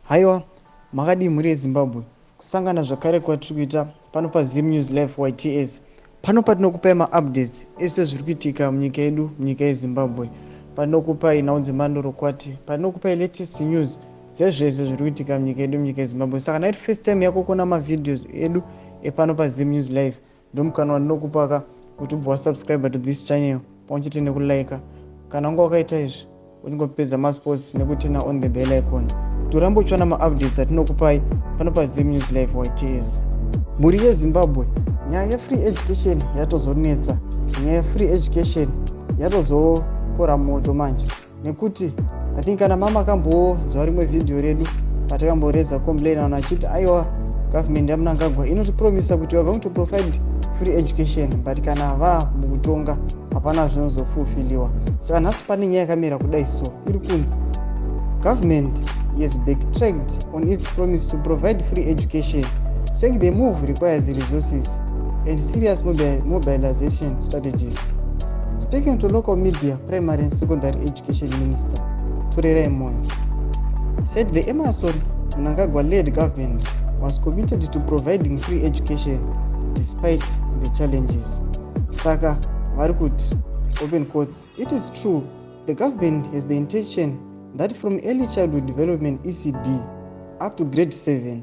Haiwa, makadi muri Zimbabwe. Kusangana zvakare kwatiri kuita pano paZim News Live YTS. Pano patinokupai ma-updates ezvese zviri kuitika munyika yedu, munyika yeZimbabwe. Patinokupai nhau dzemandorokwati, patinokupai latest news dzezvese zviri kuitika munyika yedu, munyika yeZimbabwe. Saka naiti first time yako kuona ma-videos edu epano paZim News Live, ndomukana wandinokupaka kuti ubve wasubscribe to this channel pamwechete nekulike. Kana wanga wakaita izvi, unongopedza masports nekutena on the bell icon. Torambotsvana ma-updates atinokupai pano paZim News Live YTS. Muri yeZimbabwe, nyaya yefree education yatozonetsa, nyaya yefree education yatozokora moto manje, nekuti I think kana mama akambozwa rimwe video redu patakamboreza complain vanhu vachiti aiwa government yaMnangagwa inotipromisa kuti we are going to provide free education, but kana va mukutonga hapana zvinozofulfilliwa. Saka nhasi pane nyaya yakamira kudai so iri kunzi government has backtracked on its promise to provide free education, saying the move requires resources and serious mobilization strategies. Speaking to local media, Primary and Secondary Education Minister Torera Moyo said the Emerson Mnangagwa-led government was committed to providing free education despite the challenges. Saka Varikut, open quotes, it is true, the government has the intention that from early childhood development ECD up to grade 7,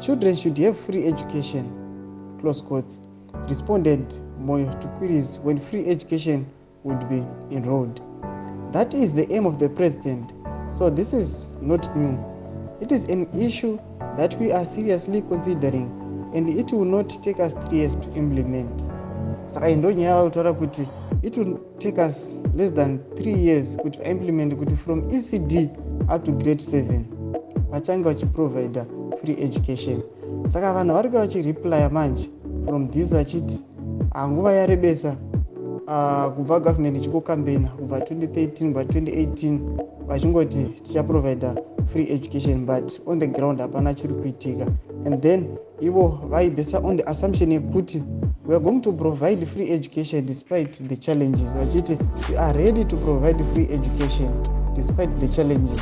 children should have free education, close quotes, responded Moyo to queries when free education would be enrolled. That is the aim of the president, so this is not new. It is an issue that we are seriously considering and it will not take us 3 years to implement. Saka indonyaya kutaura kuti it will take us less than 3 years kuti implement kuti from ECD up to grade 7 vachange vachiprovide free education. Saka vanhu vari vachireplya manje from this vachiti nguva yarebesa kubva government ichikocampaigna kubva 2013 kubva 2018 vachingoti tichaprovide free education, but on the ground hapana chiri kuitika. And then ivo vaibesa on the assumption yekuti we are going to provide free education despite the challenges, vachiti we are ready to provide free education despite the challenges,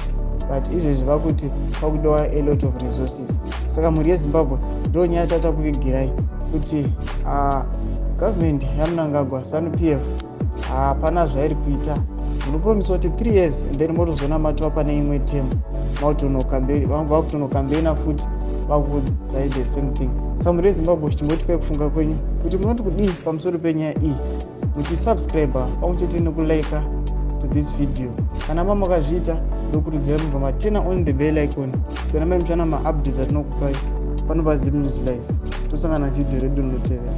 but izvezvi vakuti pakudiwa a lot of resources. Saka muri yeZimbabwe ndo nyaya tata kuvigirai kuti government yaMnangagwa ZANU-PF hapana zvairi kuita. Munopromisa kuti 3 years and then motozona matova pane imwe term vakutonokambena futi vakudzai the same thing. Saka muri yeZimbabwe chimbotipai kufunga kwenyu kuti munoti kudii pamusoro penyaya iyi, muchisubscribe pamwechete nekulike to this video. Kana mamakazviita ndokurudzira mubva matena on the bell icon tona mai muchana ma-updates atinokupai pano paZim News Live. Tosangana video redu rinotevera.